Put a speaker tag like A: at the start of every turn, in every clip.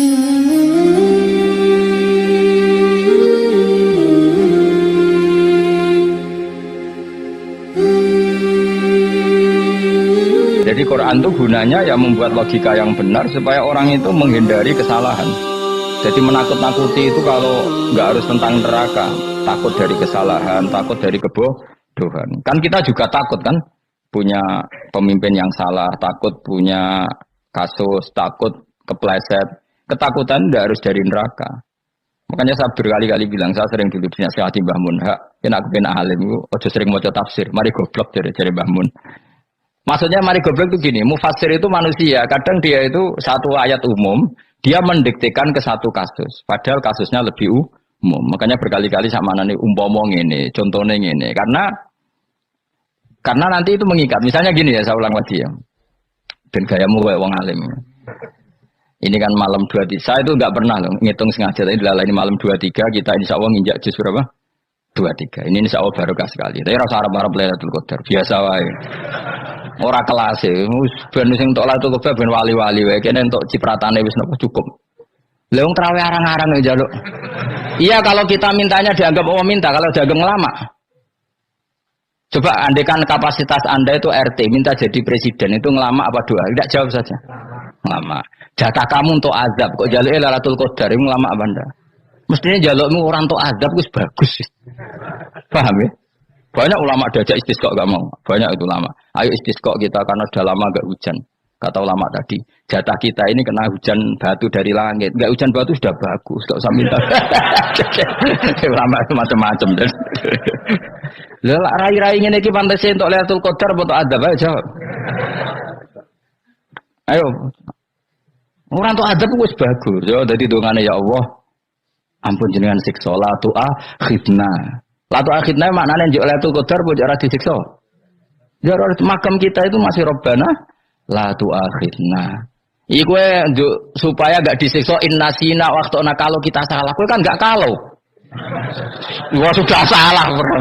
A: Jadi Quran itu gunanya ya membuat logika yang benar supaya orang itu menghindari kesalahan. Jadi menakut-nakuti itu kalau nggak harus tentang neraka, takut dari kesalahan, takut dari kebodohan. Kan kita juga takut kan punya pemimpin yang salah, takut punya kasus, takut kepleset. Ketakutan tidak harus dari neraka. Makanya saya berkali-kali bilang, saya sering dulu dinasihati Mbah Mun, kena aku kena alim, ojo sering mau tafsir, mari goblok dari Mbah Mun. Maksudnya mari goblok itu gini, mufassir itu manusia, kadang dia itu satu ayat umum, dia mendiktekan ke satu kasus, padahal kasusnya lebih umum. Makanya berkali-kali sama nani umpomong ini, contohnya ini, karena nanti itu mengikat. Misalnya gini ya, saya ulang lagi ya, dan gayamu kayak wong alim. Ini kan malam 23, saya itu nggak pernah loh ngitung sengaja, tapi ini malam 23 kita insya Allah nginjak juz berapa? 23. Ini insya Allah barokah sekali. Tapi rasa Arab-Arab Lailatul Qadar biasa wae. Ora kelas e, ben sing entuk Lailatul Qadar ben wali-wali wae, kene entuk cipratane wis napa cukup. Lah wong traweh arang-arang yo njaluk. Iya kalau kita mintanya dianggap Allah minta, kalau dianggap ngelama. Coba andekan kapasitas Anda itu RT, minta jadi presiden, itu ngelama apa doa? Tidak, jawab saja. Ngelama. Jatah kamu untuk azab, kok jaluk Lailatul Qadar, itu ngelama apa Anda? Mestinya jalukmu orang untuk azab, itu bagus. Paham ya? Banyak ulama diajak istisqa gak mau. Banyak itu ulama. Ayo istisqa kita karena sudah lama gak hujan. Kata ulama tadi, jatah kita ini kena hujan batu dari langit. Gak hujan batu sudah bagus, gak usah minta. Ulama itu macam-macam. Lah rai-rai ngene iki pantese entuk Lailatul Qadar apa entuk adab aja jawab. Ayo. Ora entuk adab wis bagus. Yo dadi dongane ya Allah. Ampun jenengan siksa la tu'akhidna. La tu'akhidna maknane njuk Lailatul Qadar apa ora disiksa. Ya makam kita itu masih Rabbana la tu'akhidna. Iku njuk supaya enggak disiksa innasina waqtuna kalau kita salah. Kowe kan enggak kalau. Wah sudah salah bro.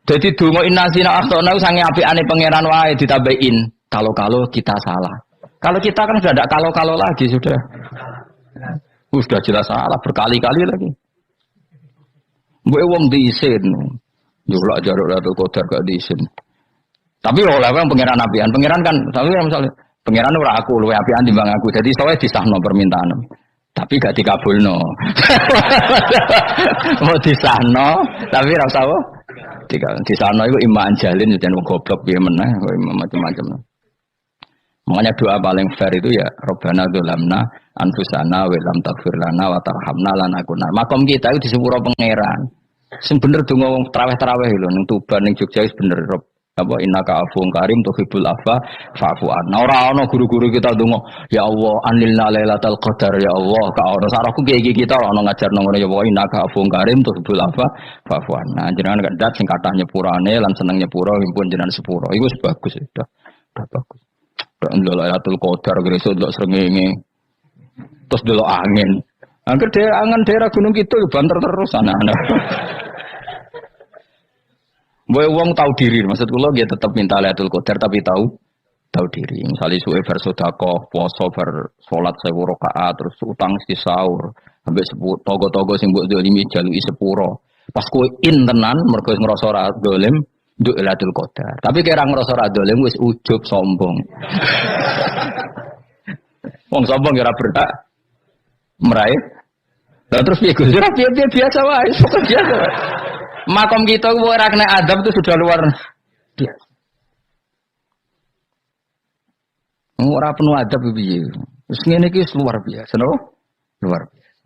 A: Jadi donga innasina akhtona sange apikane pangeran wae ditambahin kalau kita salah. Kalau kita kan sudah tidak kalau lagi sudah. Sudah jelas salah berkali-kali lagi. Mbok wong diisin. Yo lak jaruk Lailatul Qadar gak diisin. Tapi oleh wong pangeran apian, pangeran kan tapi misalnya pangeran ora aku luwe apian timbang aku. Jadi soalnya disahno permintaan. Tapi gak dikabulno. Mau disahno, tapi ra usah disahno iku iman jalin jan goblok piye meneh, macam-macam. Makanya doa paling fair itu ya Rabbana dzalamna anfusana wa lam taghfir lana wa tarhamna lanakunna. Makom kita itu di sepuro pangeran. Sing bener donga wong traweh-traweh lho ning Tuban ning Jogja wis bener apa innaka afuwun karim tuhibbul afwa fa'fu anna. Ora ana guru-guru kita donga ya Allah anilna lailatul qadar ya Allah ka ono sarahku iki kita ora ono ngajarno ngono ya Allah innaka afuwun karim tuhibbul afwa fa'fu anna. Jenengan kandat sing kathah nyepurane lan seneng nyepuro impun jenengan sepuro. Iku wis bagus sudah bagus. Tok lailatul qadar gresuk ndelok srengenge. Terus ndelok angin. Angger angen daerah Gunung Kidul banter terus anak-anak. Boy wong tahu diri, maksud kula dia tetap minta Lailatul Qadar tapi tahu diri. Misalnya suwe bar sedekah, puasa bar salat 1000 rakaat, terus utang si sahur, sampai togo-togo sing mbok dolimi jaluki sepuro. Pas kowe tenan mergo ngrasa ora dolim, nduk Lailatul Qadar. Tapi kira ngrasa ora dolim wis ujub sombong. Wong sombong ora berhak meraih. Lah terus piye Gus? Ora piye biasa wae, biasa wae. Makom kita ora kena adab itu sudah luar biasa. Ora penuh adab piye. Wis ngene iki luar biasa, no? Luar biasa.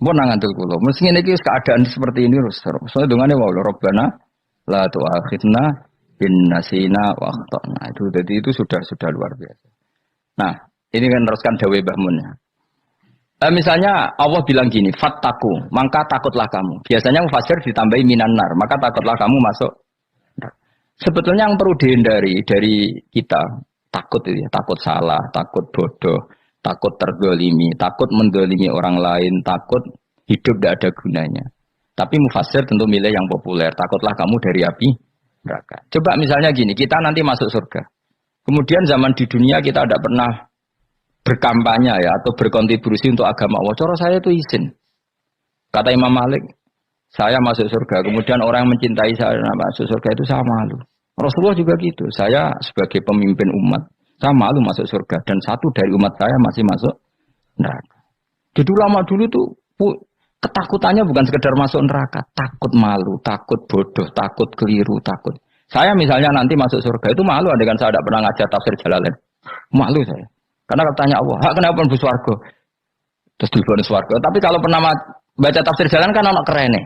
A: Mbon nang ngandel kula. Mesti ngene iki keadaan seperti ini terus. Soale dongane wae Rabbana la tu'akhidna in nasina wa akhtana. Itu jadi itu sudah luar biasa. Nah, ini kan teruskan dawuh Mbah Mun. Misalnya Allah bilang gini, fattaku, maka takutlah kamu. Biasanya mufassir ditambahi minan nar, maka takutlah kamu masuk. Sebetulnya yang perlu dihindari dari kita, takut itu ya, takut salah, takut bodoh, takut terdolimi, takut mendolimi orang lain, takut hidup tidak ada gunanya. Tapi mufassir tentu milih yang populer, takutlah kamu dari api neraka. Coba misalnya gini, kita nanti masuk surga. Kemudian zaman di dunia kita tidak pernah berkampanye ya atau berkontribusi untuk agama Allah. Cara saya itu izin. Kata Imam Malik, saya masuk surga. Kemudian orang yang mencintai saya masuk surga itu saya malu. Rasulullah juga gitu. Saya sebagai pemimpin umat, saya malu masuk surga. Dan satu dari umat saya masih masuk neraka. Jadi ulama dulu tuh ketakutannya bukan sekedar masuk neraka, takut malu, takut bodoh, takut keliru, takut. Saya misalnya nanti masuk surga itu malu dengan saya tidak pernah ngajar tafsir Jalalain. Malu saya. Karena katanya Allah, hak kenapa pun buswargo? Terus diberi swargo. Tapi kalau pernah baca tafsir Jalalain kan anak keren nih.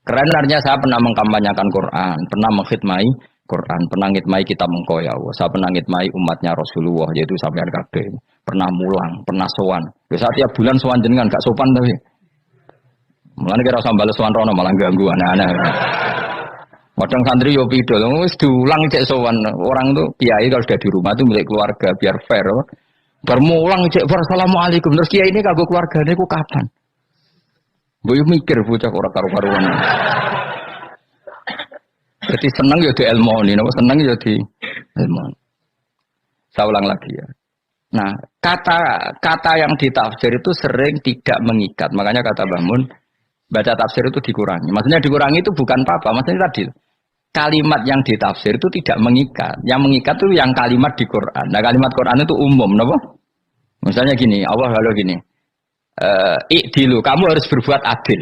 A: Keren artinya saya pernah mengkampanyakan Quran, pernah mengkhidmai Quran, pernah ngitmai kitab engkau ya Allah. Saya pernah ngitmai umatnya Rasulullah, yaitu sampean kabeh. Pernah mulang, pernah sowan. Biasa tiap bulan sowan jenengan gak sopan tapi. Mulane kira usah bales sowan rono malah ganggu aneh-aneh. Kadang santri yo pidol, wis diulang cek sowan. Orang tuh kiai kalau sudah di rumah tuh milik keluarga biar fair. Bermulang cek assalamualaikum terus kiai ini kagok keluargane ku kapan? Boyo mikir bocah ora karo-karuan. Jadi seneng ya di ilmu ini, seneng ya di ilmu. Saya ulang lagi ya. Nah, kata yang ditafsir itu sering tidak mengikat. Makanya kata Mbah Mun, baca tafsir itu dikurangi. Maksudnya dikurangi itu bukan apa-apa. Maksudnya tadi, kalimat yang ditafsir itu tidak mengikat. Yang mengikat itu yang kalimat di Quran. Nah, kalimat Quran itu umum, kenapa? Misalnya gini, Allah lalu gini, ikdilu, kamu harus berbuat adil.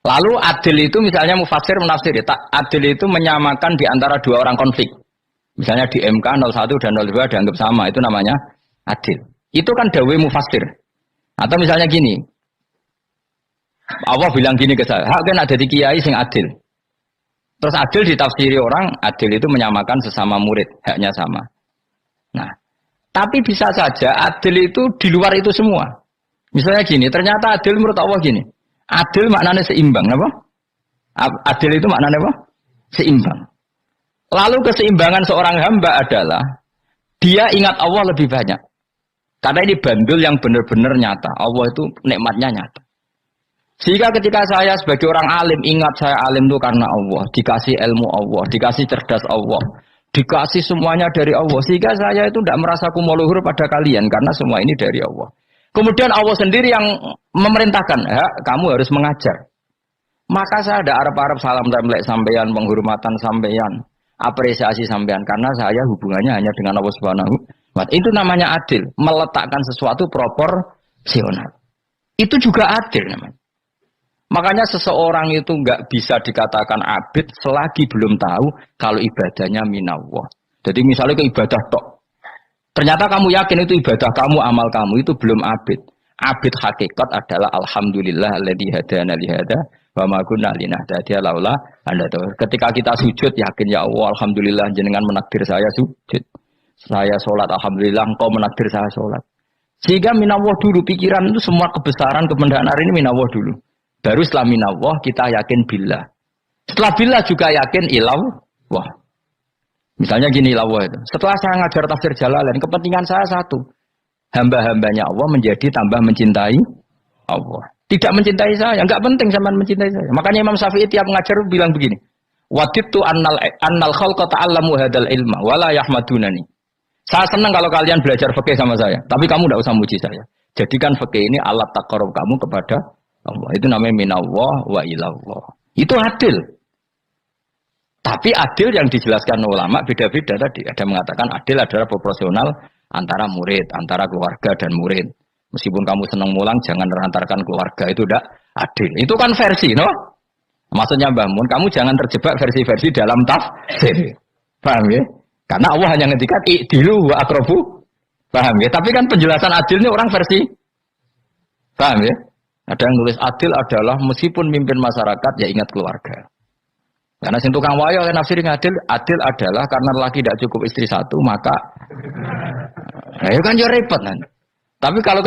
A: Lalu adil itu misalnya mufassir menafsiri, adil itu menyamakan di antara dua orang konflik. Misalnya di MK 01 dan 02 dianggap sama, itu namanya adil. Itu kan dawai mufassir. Atau misalnya gini, Allah bilang gini ke saya, hak kan ada di kiai sing adil. Terus adil ditafsiri orang, adil itu menyamakan sesama murid, haknya sama. Nah, tapi bisa saja adil itu di luar itu semua. Misalnya gini, ternyata adil menurut Allah gini. Adil maknanya seimbang, apa? Adil itu maknanya apa? Seimbang. Lalu keseimbangan seorang hamba adalah dia ingat Allah lebih banyak. Karena ini bandul yang benar-benar nyata. Allah itu nikmatnya nyata. Sehingga ketika saya sebagai orang alim ingat saya alim itu karena Allah, dikasih ilmu Allah, dikasih cerdas Allah, dikasih semuanya dari Allah. Sehingga saya itu tidak merasa kumuluhur pada kalian karena semua ini dari Allah. Kemudian Allah sendiri yang memerintahkan, ya, kamu harus mengajar. Maka saya ada arep-arep salam templek sampeyan, penghormatan sampeyan, apresiasi sampeyan karena saya hubungannya hanya dengan Allah Subhanahu wa Ta'ala. Itu namanya adil, meletakkan sesuatu proporsional. Itu juga adil namanya. Makanya seseorang itu nggak bisa dikatakan abid selagi belum tahu kalau ibadahnya minallah. Jadi misalnya ke ibadah tok. Ternyata kamu yakin itu ibadah kamu, amal kamu itu belum abid. Abid hakikat adalah alhamdulillah alladzi hadana li hada wa ma kunna linahtadiya laula anda tahu. Ketika kita sujud yakin ya Allah alhamdulillah jenengan menakdir saya sujud. Saya salat alhamdulillah engkau menakdir saya salat. Sehingga minallah dulu pikiran itu semua kebesaran kebenaran ini minallah dulu. Baru setelah minallah kita yakin billah. Setelah billah juga yakin ilallah. Misalnya gini Allah itu. Setelah saya ngajar tafsir Jalalain, kepentingan saya satu. Hamba-hambanya Allah menjadi tambah mencintai Allah. Tidak mencintai saya, enggak penting sama mencintai saya. Makanya Imam Syafi'i tiap ngajar bilang begini. Wadidtu annal khalqa ta'allamu hadal ilma wala yahmadunani. Saya senang kalau kalian belajar fikih sama saya, tapi kamu enggak usah muji saya. Jadikan fikih ini alat taqarrub kamu kepada Allah. Itu namanya minallah wa ilallah. Itu adil. Tapi adil yang dijelaskan ulama beda-beda tadi. Ada mengatakan adil adalah proporsional antara murid, antara keluarga dan murid. Meskipun kamu senang mulang, jangan merantarkan keluarga. Itu tidak adil. Itu kan versi, no? Maksudnya Mbah Mun, kamu jangan terjebak versi-versi dalam tafsir. Paham ya? Karena Allah hanya ngendikan i'dilu wa aqrabu. Paham ya? Tapi kan penjelasan adil ini orang versi. Paham ya? Ada yang nulis adil adalah meskipun mimpin masyarakat, ya ingat keluarga. Karena sing tukang wayo oleh nafsir adil adalah karena laki tidak cukup istri satu maka ya kan ya repot kan. Tapi kalau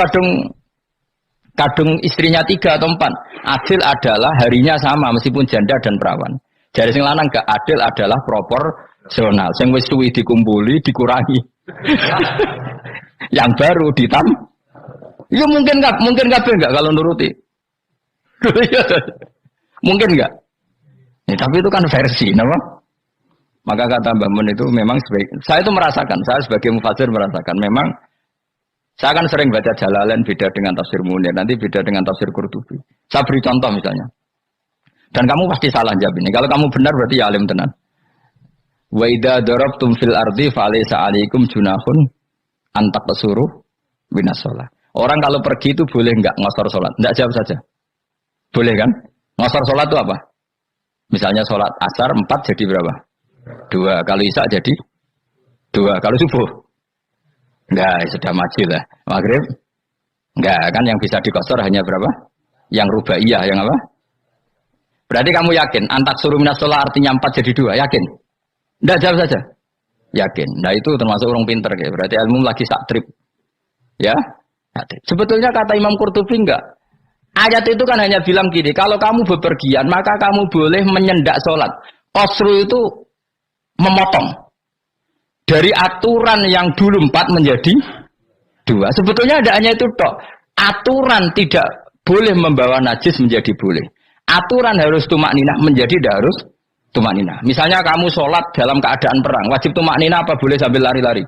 A: kadung istrinya 3 atau 4, adil adalah harinya sama meskipun janda dan perawan. Jadi sing lanang gak adil adalah proporsional. Sing wis suwi dikumpuli dikurangi. Yang baru ya mungkin enggak kalau nuruti. Mungkin enggak. Ya, tapi itu kan versi, nama. Maka kata Mbah Mun itu memang saya itu merasakan, saya sebagai mufassir merasakan memang Saya kan sering baca Jalalain beda dengan tafsir Munir, nanti beda dengan tafsir Qurtubi. Saya beri contoh misalnya. Dan kamu pasti salah jawab ini. Kalau kamu benar berarti ya alim tenan. Wa idza darabtum fil ardi falaysa 'alaikum junahun an taqsuru minas shalah. Orang kalau pergi itu boleh enggak ngosor salat? Enggak, jawab saja. Boleh kan? Ngosor salat itu apa? Misalnya salat asar 4 jadi berapa? 2. Kalau isya jadi 2. Kalau subuh? Enggak, sudah maju lah. Maghrib? Enggak, kan yang bisa dikosor hanya berapa? Yang rubaiyah, yang apa? Berarti kamu yakin antak suruh minas shalah artinya 4 jadi 2, yakin? Enggak, jawab saja. Yakin. Nah itu termasuk orang pinter kayak. Berarti ilmu lagi sak trip. Ya? Sebetulnya kata Imam Qurtubi enggak. Ayat itu kan hanya bilang gini, kalau kamu bepergian maka kamu boleh menyendak sholat. Qasru itu memotong. Dari aturan yang dulu 4 menjadi 2. Sebetulnya tidak hanya itu tok. Aturan tidak boleh membawa najis menjadi boleh. Aturan harus tumak ninah menjadi tidak harus tumak ninah. Misalnya kamu sholat dalam keadaan perang, wajib tumak ninah apa boleh sambil lari-lari?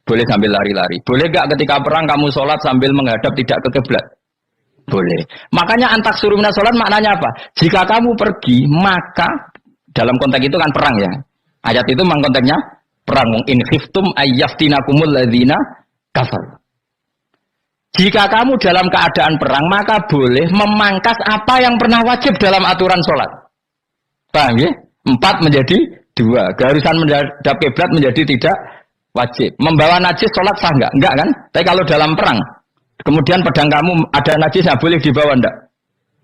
A: Boleh sambil lari-lari. Boleh gak ketika perang kamu sholat sambil menghadap tidak ke kiblat? Boleh. Makanya antak suruh minas sholat maknanya apa? Jika kamu pergi, maka dalam konteks itu kan perang ya. Ayat itu memang konteksnya perang. In khiftum ayyaftinakumul ladzina kafar. Jika kamu dalam keadaan perang, maka boleh memangkas apa yang pernah wajib dalam aturan sholat. Paham ya? 4 menjadi 2. Garusan menghadap kiblat menjadi tidak wajib. Membawa najis sholat sah enggak? Enggak kan? Tapi kalau dalam perang, kemudian pedang kamu ada najis, nah boleh dibawa enggak?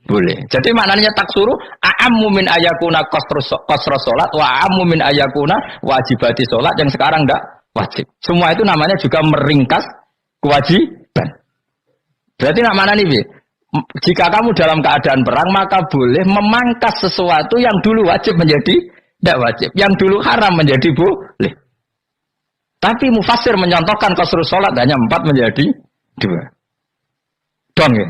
A: Boleh. Jadi maknanya taksuru a'ammu min ayakuna qasra sholat wa a'ammu min ayakuna wajibati sholat yang sekarang enggak wajib. Semua itu namanya juga meringkas kewajiban. Berarti maknanya ini, jika kamu dalam keadaan perang maka boleh memangkas sesuatu yang dulu wajib menjadi tidak wajib, yang dulu haram menjadi boleh. Tapi mufassir menyontohkan qasrus salat hanya 4 menjadi 2. Dong ya.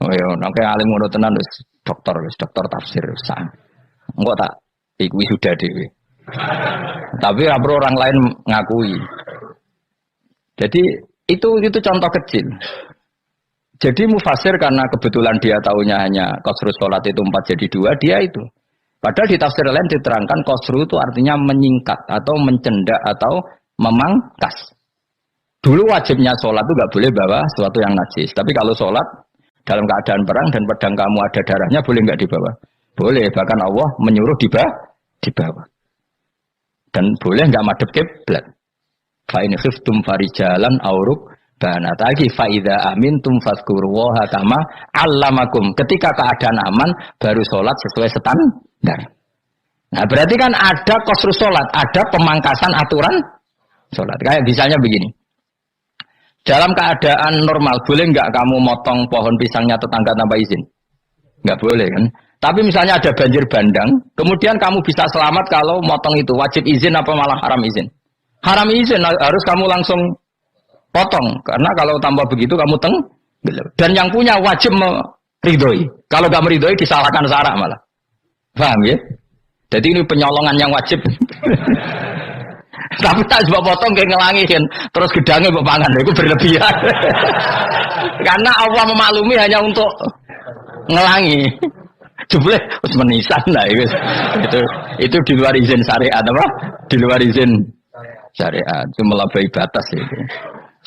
A: Oh ya, nek alim ngono tenan wis dokter tafsir wis. Engko tak iku sudah dhewe. Tapi ora perlu orang lain ngakui. Jadi itu contoh kecil. Jadi mufassir karena kebetulan dia taunya hanya qasrus salat itu 4 jadi 2, dia itu. Padahal di tafsir lain diterangkan qasru itu artinya menyingkat atau mencendak atau memangkas. Dulu wajibnya sholat itu nggak boleh bawa sesuatu yang najis. Tapi kalau sholat dalam keadaan perang dan pedang kamu ada darahnya, boleh nggak dibawa? Boleh. Bahkan Allah menyuruh dibawa. Dan boleh nggak madhep kiblat. Fa in khiftum farijalan auruk banat lagi fa idza amintum fazkurullaha kama 'allamakum. Ketika keadaan aman baru sholat sesuai standar. Nah berarti kan ada qasrus sholat, ada pemangkasan aturan sholat. Kayak misalnya begini. Dalam keadaan normal, boleh nggak kamu motong pohon pisangnya tetangga tanpa izin? Nggak boleh kan? Tapi misalnya ada banjir bandang, kemudian kamu bisa selamat kalau motong itu. Wajib izin apa malah haram izin? Haram izin, harus kamu langsung potong. Karena kalau tanpa begitu kamu dan yang punya wajib meridhoi. Kalau nggak meridhoi disalahkan syara malah. Paham ya? Jadi ini penyolongan yang wajib. Tapi tak coba potong kayak ngelangiin, terus gedangnya mbok pangan, itu berlebihan. Karena Allah memaklumi hanya untuk ngelangi. Jebule wis menisan lah itu di luar izin syariat apa? Di luar izin syariat, itu melampaui batas itu.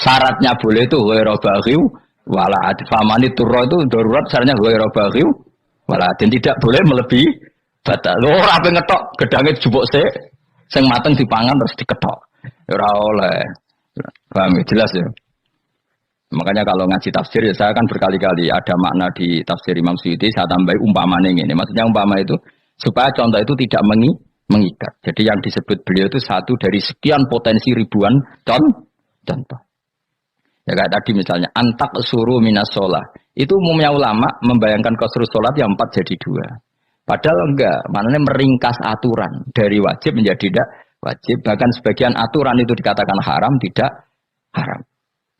A: Syaratnya boleh itu ghairu baghiw wala adfamani turra itu darurat syaratnya ghairu baghiw wala dan tidak boleh melebihi batas. Ora ape ngetok gedangnya jupuk sik. Sing mateng dipangan terus diketok. Ora oleh. Paham ya? Jelas ya. Makanya kalau ngaji tafsir ya saya kan berkali-kali ada makna di tafsir Imam Suyuti saya tambahi umpamanya ini. Maksudnya umpama itu supaya contoh itu tidak mengikat. Jadi yang disebut beliau itu satu dari sekian potensi ribuan contoh. Ya kayak tadi misalnya antak suruh minas sholah. Itu umumnya ulama membayangkan qasrus sholat yang 4 jadi 2. Padahal enggak, maknanya meringkas aturan dari wajib menjadi tidak wajib. Bahkan sebagian aturan itu dikatakan haram, tidak haram.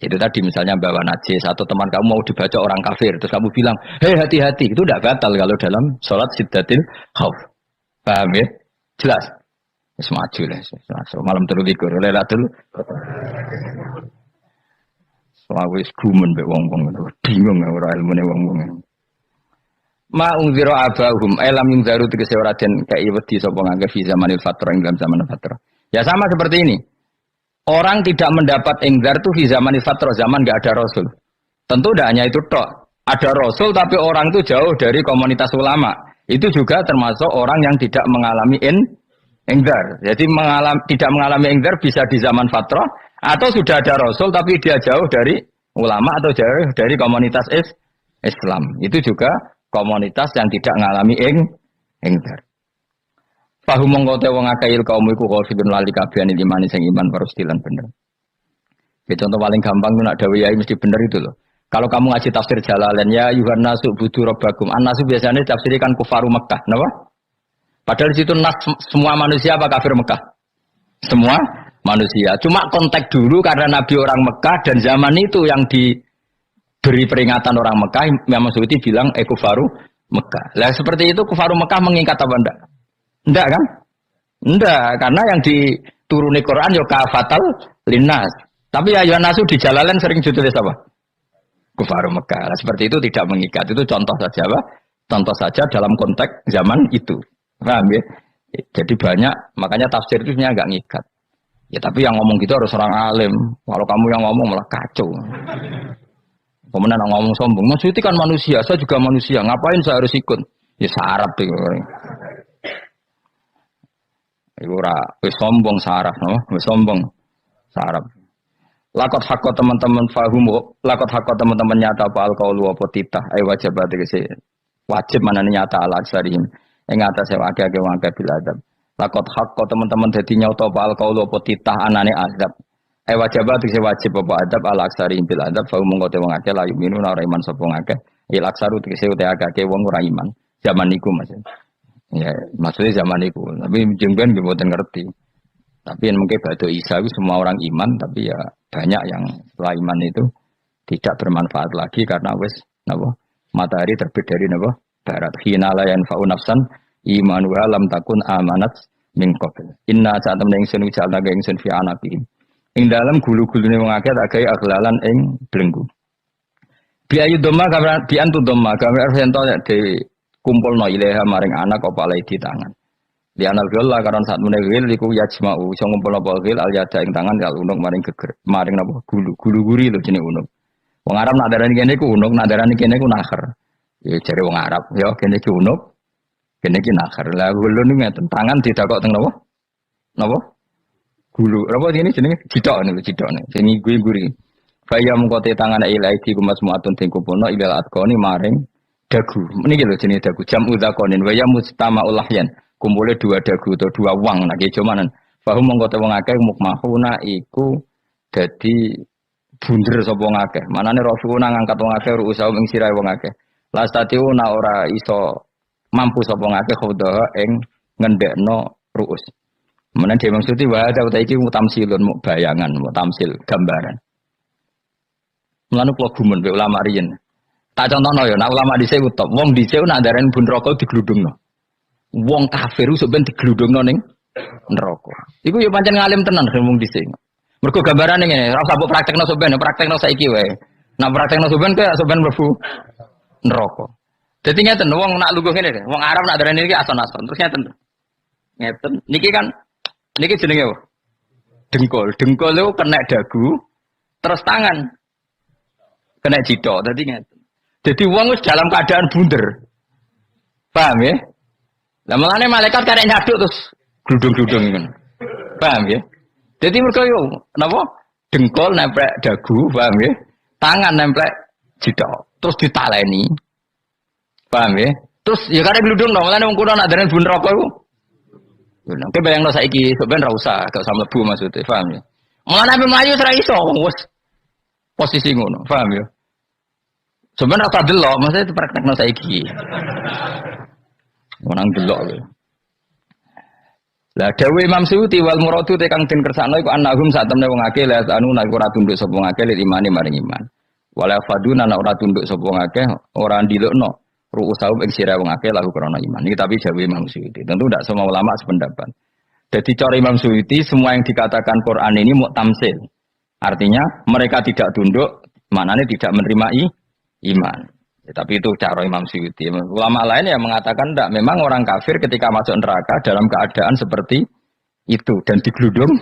A: Itu tadi misalnya bawa najis atau teman kamu mau dibaca orang kafir, terus kamu bilang, hei hati-hati, itu tidak batal kalau dalam sholat siddatil khauf. Paham ya? Jelas? Semaju lah, malam terlalu Lailatul. Wis gumun mbek wong-wong bingung ora ilmune wong-wong. Ma ungzira abahum elam yungzaru tegese ora den kei wedi sapa ngangge fi zamanil fatrah ing dalam zaman fatrah. Ya sama seperti ini. Orang tidak mendapat ingzar itu fi zamanil fatrah, zaman enggak ada rasul. Tentu tidak hanya itu tok. Ada rasul tapi orang itu jauh dari komunitas ulama. Itu juga termasuk orang yang tidak mengalami ingzar. Jadi tidak mengalami ingzar bisa di zaman fatrah atau sudah ada rasul tapi dia jauh dari ulama atau jauh dari komunitas Islam. Itu juga komunitas yang tidak mengalami ingzar. Fahum mongko te wong akail kaum iku khofidun lali kabehane imane sing iman parustilan bener. Ya contoh paling gampang itu nak dawuh yai mesti bener itu loh. Kalau kamu ngaji tafsir Jalalain ya yuhan nasu budu rabbakum. An-nasu biasanya tafsirkan kufaru Mekah, napa? Padahal di situ nas semua manusia apa kafir Mekah? Semua manusia. Cuma konteks dulu karena Nabi orang Mekah dan zaman itu yang diberi peringatan orang Mekah, Imam Suyuti bilang kufaru Mekah. Lah seperti itu kufaru Mekah mengikat apa enggak? Enggak kan? Enggak, karena yang dituruni Quran ya kafatal linnas. Tapi ya nasu di Jalalain sering ditulis apa? Kufaru Mekah. Nah, seperti itu tidak mengikat. Itu contoh saja apa? Contoh saja dalam konteks zaman itu. Paham ya? Jadi banyak, makanya tafsir itu sebenarnya agak ngikat. Ya tapi yang ngomong gitu harus orang alim. Kalau kamu yang ngomong malah kacau. Kemudian ngomong sombong. Maksudnya kan manusia, saya juga manusia. Ngapain saya harus ikut? Ya sarap itu. Ibu wis sombong saraf, no? Wis sombong saraf. Lakot hakot teman-teman fahum, lakot hakot teman-teman nyata apa alqaulu apa titah, wajib berarti wajib mana nyata ala aksarihim. Ing atas sewa ake wangke bil adab. Lakot hakot teman-teman dadi nyata apa alqaulu apa titah anane azab. Wajib berarti wajib apa adab ala aksarihim bil adab. Fahum mongko te wong akeh la yuminun ora iman sapa ngakeh. Il aksaru tegese ute akeh wong ora iman. Zaman niku Mas. Ya, maksudnya zaman itu. Tapi jengben gue mboten ngerti. Tapi yang mungkin batu Isa itu semua orang iman, tapi ya banyak yang setelah iman itu tidak bermanfaat lagi karena wes napa matahari terbit dari napa barat. Hina la yanfa'u nafsan iman wa lam takun amanat min qabl. Inna sa'atam ingsun ujalna ga ingsun fi anaqihim. Ing dalam gulu-gulune wong akeh tak gawe aglalan ing belenggu. Biayu doma gambar biantu doma gambar sento dhewe kumpulno ilaha maring anak apa lai di tangan. Di anal gila karena saat menegil iku yajma'u iso ngumpulno apa gil al yada ing tangan kal unuk maring geger maring napa gulu-guri lho jenenge unuk. Wong Arab nak darani kene iku unuk, nak darani kene iku nakher. Ya jare wong Arab, ya kene iki unuk, kene iki nakher. Lah gulu niku ngeten, tangan didakok teng napa? Napa? Gulu. Apa ini jenenge cidok niku cidokne. Sing guri-guri. Faya mengkote tangan ilahi kumas muatun ting kumpulno ilal atqoni maring dagu, ini gitu jenis dagu. Jam udzakonin, waya mustama ulahyan. Kumpulnya dua dagu atau dua wang, nak kejomanan. Fahum mengkota wong akeh mukmahuna iku dadi bunder sapa wong akeh. Manane Rasulullah ngangkat wong akeh ruusau ing sirahe wong akeh. Lastatiuna ora iso mampu sapa wong akeh khodaha ing ngendekno ruus. Menan dhewe maksudi wa ta iki mutamsilun muk bayangan, mutamsil gambaran. Mulane kula gumun be ulama riyen. Tak contohno ya, nak ulama dhisik utop. Wong dhisik nak ndarani bun neraka digludungno. Wong kafir iso ben digludungno ning neraka. Iku ya pancen ngalim tenan wong dhisik. Mergo gambarane ngene, ora usah mbok praktekno sampean, praktekno saiki wae. Nak praktekno sampean kaya sampean mlebu neraka. Dadi ngeten wong nak lungguh ngene, wong Arab nak ndarani iki ason-ason. Terus ngeten. Ngeten. Niki jenenge apa? Dengkul. Dengkul itu kena dagu, terus tangan kena jidok. Dadi ngeten. Jadi wong wis dalam keadaan bunder. Paham ya? Lah mulane malaikat karek nyaduk terus gludung-gludung ngono. Paham ya? Jadi mergo yo napa? Dengkul nempel dagu, paham ya? Tangan nempel jidok, terus ditaleni. Paham ya? Terus ya karek gludung dong, mulane wong kuno nak daren bun neraka iku. Lha nek bayangno saiki sampean ra usah gak usah mlebu maksudnya, paham ya? Mulane ape mlayu ora iso, wis posisi ngono, paham ya? Sebenarnya rasa delok, maksudnya itu praktekno saiki. Orang delok lho. Lah dawuh Imam Suyuti wal muradu te kang den kersakno iku annahum sak temne wong akeh la anu nek ora tunduk sapa wong akeh imane maring iman. Wala faduna nek ora tunduk sapa wong akeh ora ndilukno ru'usahum ing sira wong akeh lahu krana iman. Iki tapi dawuh Imam Suyuti. Tentu tidak semua ulama sependapat. Jadi cara Imam Suyuti semua yang dikatakan Quran ini tamsil. Artinya mereka tidak tunduk Maknanya tidak menerima iman. Ya, tapi itu cara Imam Suyuti. Ulama lain yang mengatakan tidak. Memang orang kafir ketika masuk neraka dalam keadaan seperti itu dan digeludung.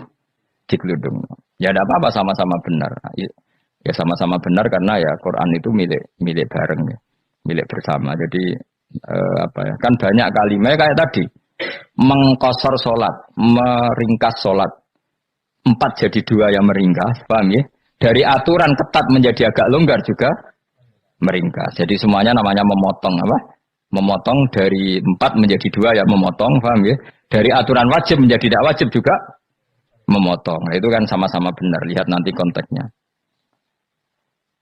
A: Ya tidak apa-apa sama-sama benar. Ya sama-sama benar karena ya Quran itu milik bareng ya, milik bersama. Jadi kan banyak kalimat kayak tadi mengkosor sholat, meringkas sholat 4 jadi 2 yang meringkas, paham ya? Dari aturan ketat menjadi agak longgar juga meringkas. Jadi semuanya namanya memotong apa? Memotong dari 4 menjadi 2 ya memotong, paham ya? Dari aturan wajib menjadi tidak wajib juga memotong. Nah, itu kan sama-sama benar. Lihat nanti konteksnya.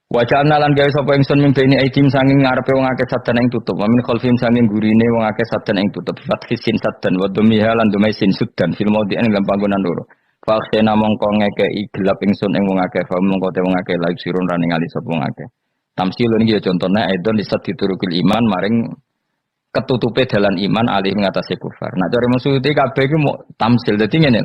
A: Wajah analan gawe sapa ingsun mimpeni aidim sanging ngarepe wong akeh sadan ing tutup. Wa min khalfim sanging gurine wong akeh sadan ing tutup. Fathisin sadan wa dumiha lan dumai sin sudan fil maudhi'in ing panggonan loro. Fa khena mongko ngekeki gelap ingsun ing wong akeh, fa mongko te wong akeh laik sirun rane ngali sapa wong akeh. Tamsilun iki ya contone aidon lisat diturukil iman maring ketutupe dalan iman alih ngatasi kufar. Nah cara maksudnya kabeh iki mau tamsil dadi ngene.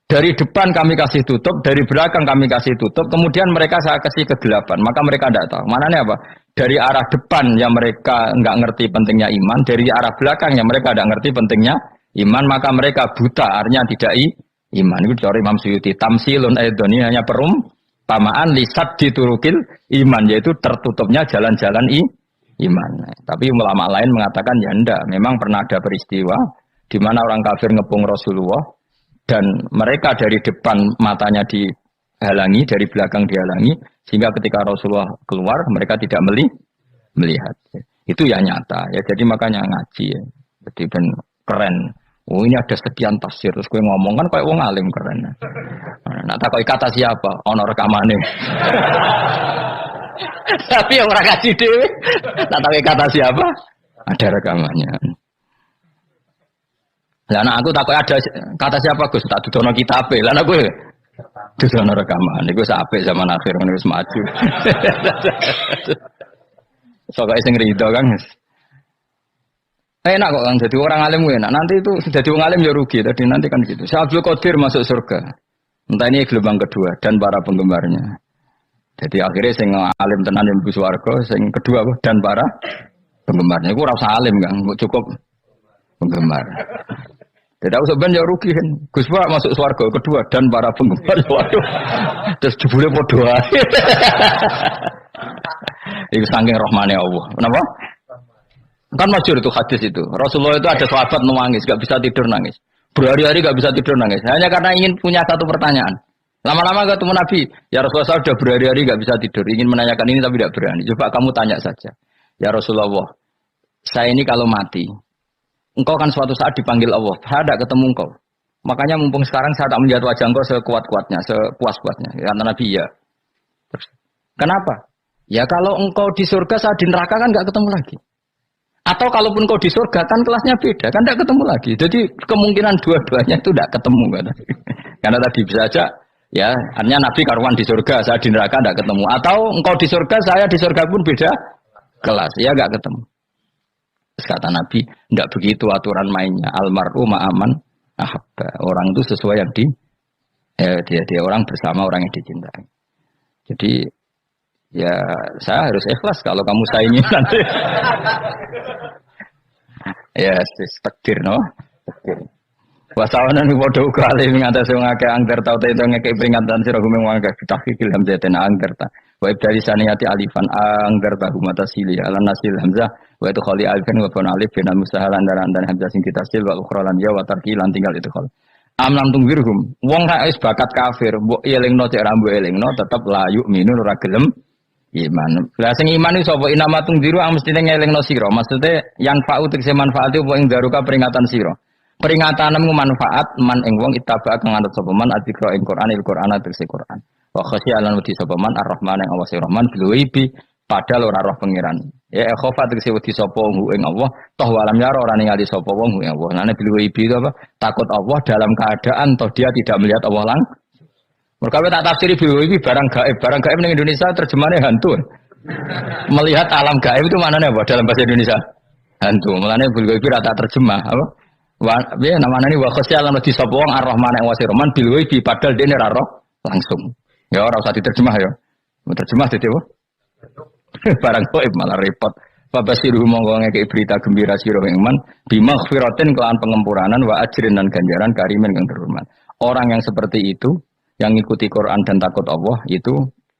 A: Dari depan kami kasih tutup, dari belakang kami kasih tutup, kemudian mereka saya kasih kegelapan, maka mereka tidak tahu. Mananya apa? Dari arah depan yang mereka nggak ngerti pentingnya iman, dari arah belakang yang mereka tidak ngerti pentingnya iman, maka mereka buta, artinya tidak iman. Itu dari Imam Suyuti. Tamsilun aidoni hanya perumpamaan lisat diturukil iman, yaitu tertutupnya jalan-jalan iman. Tapi ulama lain mengatakan ya enggak, memang pernah ada peristiwa di mana orang kafir ngepung Rasulullah. Dan mereka dari depan matanya dihalangi, dari belakang dihalangi, sehingga ketika Rasulullah keluar, mereka tidak melihat. Itu ya nyata. Ya jadi makanya ngaji. Ya. Jadi ben keren. Oh ini ada sekian tafsir. Terus gue ngomong kan kayak wong alim keren. Nah tak kata siapa? Ono rekamane. Tapi yang orang ngaji dewe. Tak tahu kata siapa? Ada rekamannya. Lah anak aku takut ada kata siapa Gus tak dudono kitabe. Lah anak gue dudono rekaman iku apik zaman akhir ngono wis maju. Soale sing rido kan. Enak kok kan jadi orang alim enak. Nanti itu jadi orang alim ya rugi tadi nanti kan gitu. Syekh Abdul Qadir masuk surga. Entah ini gelombang kedua dan para penggemarnya. Jadi akhirnya sing alim tenan yang mlebu swarga, sing kedua dan para penggemarnya. Iku ora usah alim kan, cukup penggemar. Tidak usah ben ya rugi kan. Gus Pak masuk swarga kedua dan para penggemar. Waduh. Terus jebule padha ae. Iku saking rahmane Allah. Kenapa? Kan masyhur itu hadis itu. Rasulullah itu ada sahabat nangis, enggak bisa tidur nangis. Berhari-hari enggak bisa tidur nangis. Hanya karena ingin punya satu pertanyaan. Lama-lama ketemu Nabi, ya Rasulullah saya sudah berhari-hari enggak bisa tidur, ingin menanyakan ini tapi tidak berani. Coba kamu tanya saja. Ya Rasulullah, saya ini kalau mati, engkau kan suatu saat dipanggil Allah, saya tidak ketemu engkau. Makanya mumpung sekarang saya tak melihat wajah engkau sekuat-kuatnya, sepuas-puasnya. Kata Nabi, ya. Terus, kenapa? Ya kalau engkau di surga, saya di neraka kan nggak ketemu lagi. Atau kalaupun engkau di surga, kan kelasnya beda, kan tidak ketemu lagi. Jadi kemungkinan dua-duanya itu tidak ketemu. Kan? Karena tadi bisa aja, ya, artinya Nabi karuan di surga, saya di neraka tidak ketemu. Atau engkau di surga, saya di surga pun beda kelas, ya nggak ketemu. Kata Nabi, tidak begitu aturan mainnya. Almar'u ma'aman ahabba. Orang itu sesuai yang dia orang bersama orang yang dicintai. Jadi ya saya harus ikhlas kalau kamu saingi nanti. Ya, takdir no. Takdir. Wasawanan padha uga ali ngatasi wong akeh angger tau te ngekek peringatan sira gumeng wong akeh tahqiqil hamzatin angger ta. Wa ibdali saniyati alifan angger ta humata sili ala nasil hamzah wa itu khali alifan wa pun alif bin mustahalan dan hamzah sing ditasil wa ukhralan ya wa tarkilan tinggal itu khol. Amlam tungwirhum wong ra wis bakat kafir mbok elingno cek ra mbok elingno tetep layu minun ora gelem iman. Lah sing iman iki sapa inama tungdiru ang mestine ngelingno sira. Maksude yang fa'u tegese manfaate apa ing daruka peringatan sira. Peringatanmu manfaat man ing wong ittaba kang anut sapa man adzikra ing Qur'anil Qur'an tegese Qur'an. Wa khasyi'alan wedi sapa man ar-Rahman ing Allah Rahman bilwibi padahal ora roh pangeran. Ya khofa tegese wedi sapa ing Allah toh walam yara ora ningali sapa wong ing Allah. Nane bilwibi itu apa? Takut Allah dalam keadaan toh dia tidak melihat Allah langsung. Mereka tak tafsiri bilwibi barang gaib. Barang gaib ning Indonesia terjemahannya hantu. Melihat alam gaib itu maknanya apa dalam bahasa Indonesia? Hantu. Mulane bilwibi rata terjemah apa? Ya namanya ini wakasya lan di sapa wong ar-Rahman ing wasi Rahman bil waibi padahal dene ra roh langsung. Ya ora usah diterjemah ya. Terjemah dadi apa? Barang gaib malah repot. Babasiru monggo ngekeki berita gembira sira ing man bimaghfiratin kelawan pengempuranan wa ajrin dan ganjaran karimin kang terhormat. Orang yang seperti itu yang ngikuti Quran dan takut Allah itu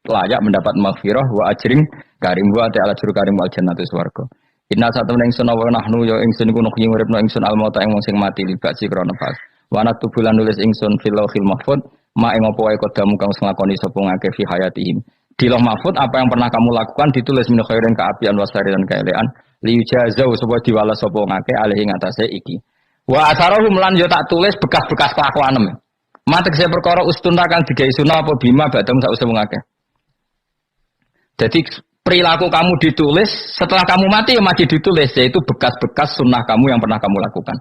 A: layak mendapat maghfirah wa ajrin karim wa ta'ala juru karim wal jannatu swarga. Inna satamna ingsun wa nahnu ya ingsun iku nuhi uripna ingsun al mauta ing wong sing mati libasi krana pas. Wa natubulan nulis ingsun fil lauhil mahfuz ma ing apa wae kodamu kang nglakoni sapa ngake fi hayatihim. Di Lauh Mahfuz apa yang pernah kamu lakukan ditulis min khairin kaapian wasari dan kaelean liyujazau supaya diwales sapa ngake alih ing atase iki. Wa asarahum lan yo tak tulis bekas-bekas kelakuanem. Matek saya perkara ustun kang digawe sunah apa bima badam sause wong akeh. Jadi perilaku kamu ditulis setelah kamu mati ya masih ditulis yaitu bekas-bekas sunnah kamu yang pernah kamu lakukan.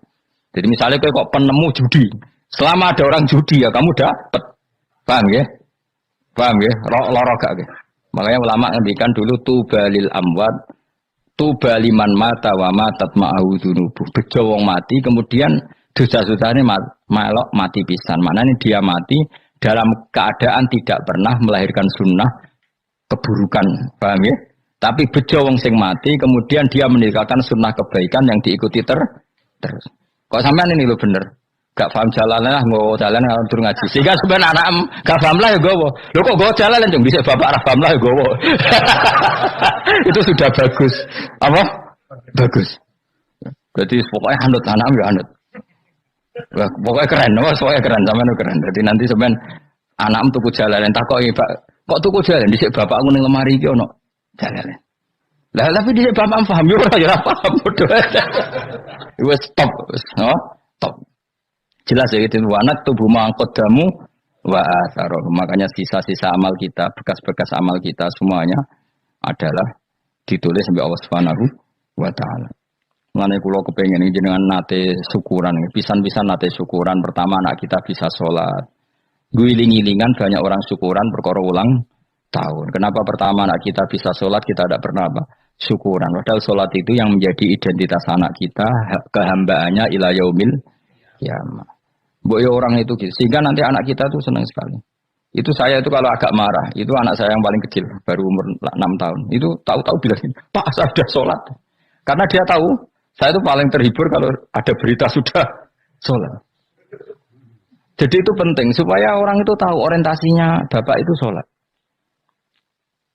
A: Jadi misalnya kok penemu judi, selama ada orang judi ya kamu dapat. Paham ya? Paham ya? Loro gak ya? Makanya ulama ngendikan dulu tubalil amwat tubaliman mata wa matat ma'ahu dzunubu. Bejo wong mati kemudian dosa-dosane melok mati pisan. Maknanya dia mati dalam keadaan tidak pernah melahirkan sunnah keburukan. Paham ya? Tapi bejo wong sing mati kemudian dia meninggalkan sunnah kebaikan yang diikuti terus. Kok sampean ini lho bener. Gak paham jalan lah, nggawa jalan ngatur ngaji. Sehingga sebenarnya anak gak paham lah ya gowo. Lho kok nggawa jalan jeng bisa bapak ra paham lah ya gowo. Itu sudah bagus. Apa? Bagus. Berarti pokoknya anut anak ya anut. Wah, pokoknya keren, pokoknya keren sampean keren. Jadi nanti sampean anakmu tuku jalan takoki, Pak. Kok tuku jalan dhisik bapakku ning lemari iki ono jalan. Lah tapi dhisik bapak paham yo ora ya paham bodoh. Wes stop, no? Stop. Jelas ya itu wanat tubuh mangkodamu wa atharoh. Makanya sisa-sisa amal kita, bekas-bekas amal kita semuanya adalah ditulis sampai Allah Subhanahu wa taala. Mengenai kula kepengin iki jenengan nate syukuran, pisan-pisan nate syukuran. Pertama anak kita bisa sholat. Guling-gilingan banyak orang syukuran perkara ulang tahun. Kenapa pertama anak kita bisa sholat kita tidak pernah apa? Syukuran. Padahal sholat itu yang menjadi identitas anak kita, kehambaannya ila yaumil kiamah. Boyo orang itu gitu. Sehingga nanti anak kita tuh senang sekali. Itu saya itu kalau agak marah, itu anak saya yang paling kecil, baru umur 6 tahun. Itu tahu-tahu bilang, Pak saya sudah sholat. Karena dia tahu, saya itu paling terhibur kalau ada berita sudah sholat. Jadi itu penting, supaya orang itu tahu orientasinya bapak itu sholat.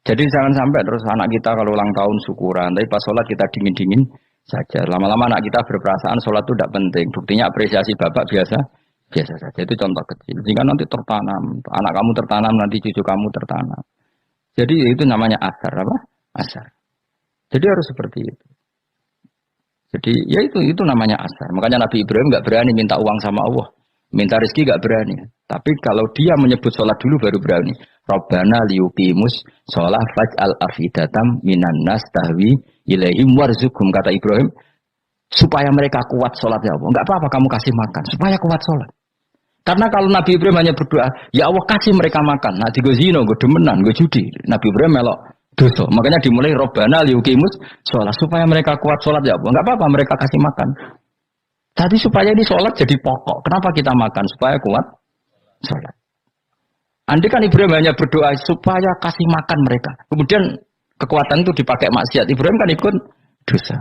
A: Jadi jangan sampai terus anak kita kalau ulang tahun syukuran, tapi pas sholat kita dingin-dingin saja. Lama-lama anak kita berperasaan sholat itu tidak penting. Buktinya apresiasi bapak biasa saja. Itu contoh kecil. Sehingga nanti tertanam, anak kamu tertanam, nanti cucu kamu tertanam. Jadi itu namanya asar apa? Asar. Jadi harus seperti itu. Jadi ya itu namanya asar. Makanya Nabi Ibrahim nggak berani minta uang sama Allah, minta rezeki nggak berani. Tapi kalau dia menyebut sholat dulu baru berani. Rabbana liyuqimus sholat faj'al afidatam minan nas tahwi ilaihim warzuqhum, kata Ibrahim, supaya mereka kuat sholat ya Allah. Nggak apa-apa kamu kasih makan, supaya kuat sholat. Karena kalau Nabi Ibrahim hanya berdoa, ya Allah kasih mereka makan. Nah di zina, gue demenan, gue judi. Nabi Ibrahim melok dosa. Makanya dimulai Rabbana liyuqimus sholat, supaya mereka kuat sholat ya Allah. Nggak apa-apa mereka kasih makan. Tadi supaya di sholat jadi pokok. Kenapa kita makan? Supaya kuat sholat. Andai kan Ibrahim hanya berdoa supaya kasih makan mereka. Kemudian kekuatan itu dipakai maksiat. Ibrahim kan ikut dosa.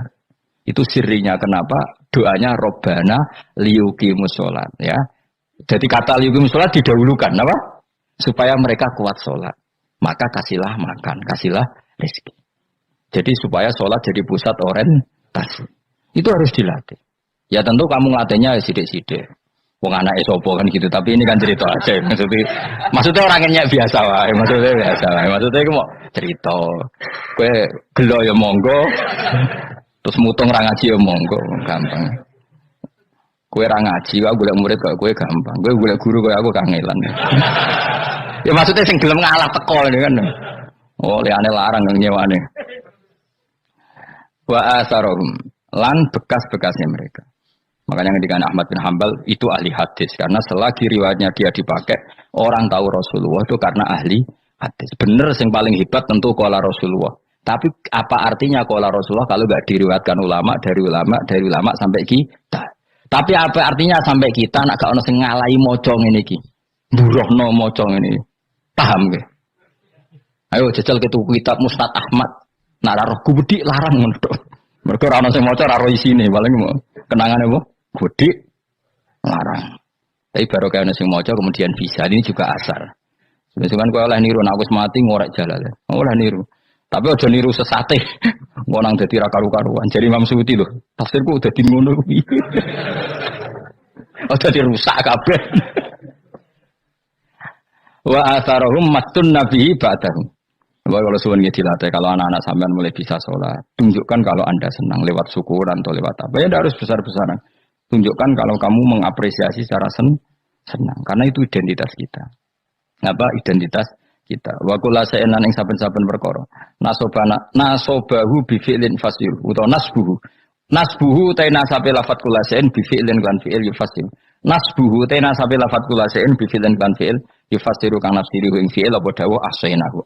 A: Itu sirinya kenapa doanya Robbana liyuqimus sholat. Ya. Jadi kata liyuqimus sholat didahulukan. Apa? Supaya mereka kuat sholat. Maka kasihlah makan, kasihlah rezeki. Jadi supaya sholat jadi pusat orientasi. Itu harus dilatih. Ya tentu kamu ngelatihnya sidik-sidik. Wong anak esopo kan gitu, tapi ini kan cerita aja. Maksudnya orangnya biasa wae, maksudnya biasa wae. Maksudnya aku mau cerita. Kowe gelo ya monggo. Terus mutung ra ngaji ya monggo, gampang. Kowe ra ngaji, aku golek murid kok kowe gampang. Kowe golek guru kok aku kangelan. Ya maksudnya sing gelem ngalah teko ini kan. Oh, liane larang nang nyewane. Wa asarum lan bekas-bekasnya mereka. Makanya ketika Ahmad bin Hambal itu ahli hadis karena selagi riwayatnya dia dipakai orang tahu Rasulullah itu karena ahli hadis. Bener yang paling hebat tentu qala Rasulullah. Tapi apa artinya qala Rasulullah kalau nggak diriwayatkan ulama dari ulama sampai kita? Tapi apa artinya sampai kita nak gak ono sing ngalahi maca ngene iki. Burohno maca ngene. Paham nggih? Ayo jajal ke tuku kitab Musnad Ahmad. Nak ora roh gubedi larang ngono tok. Mergo ora ono sing maca ora roh isine, paling mau kenangane apa? Gubedi larang. Tapi baru kayak sing maca kemudian bisa. Ini juga asar. Sebenarnya kau oleh niru, aku mati ngorek jalan. Oleh niru. Tapi aja niru sesate. Ngonang dadi ra karu-karuan. Jadi Imam Suyuti lho. Tafsirku udah di ngono kuwi. Udah dirusak kabeh. Wa atharahum matun nabihi ba'dahum. Wah kalau suwun nggih dilatih kalau anak-anak sampean mulai bisa sholat, tunjukkan kalau Anda senang lewat syukuran atau lewat apa. Ya harus besar-besaran. Tunjukkan kalau kamu mengapresiasi secara senang karena itu identitas kita. Apa identitas kita? Wa kullu shay'in ing saben-saben perkara. Nasobahu bi fi'lin fasil utawa nasbuhu ta nasabe lafat kullu shay'in bi fi'lin kan fi'il yufasil. Nasbuhu ta nasabe lafat kullu shay'in bi fi'lin kan fi'il yufasiru kan nafsiru ing fi'il apa dawa ahsainahu.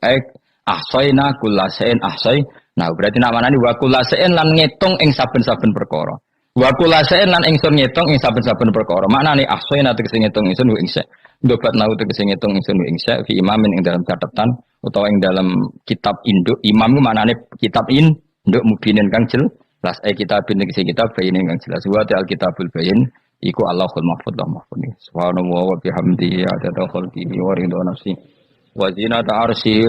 A: Ahsayna kullu shay'in ahsay. Nah, berarti namane wa kullu shay'in lan ngitung ing saben-saben perkara. Wa kullu shay'in lan ingsun ngitung ing saben-saben perkara. Maknane ahsayna tegese ngitung ingsun ing sa. Ndobat nau tegese ngitung ingsun ing sa fi imamin ing dalam catatan utawa ing dalam kitab induk. Imam ku maknane kitab induk mubinin kang jelas. Kitabin tegese kitab bayin kang jelas. Wa al kitabul bayin iku Allahul mahfuz mahfuz. Subhanallah wa bihamdihi adada khalqihi wa ridha nafsi wa zinata arsy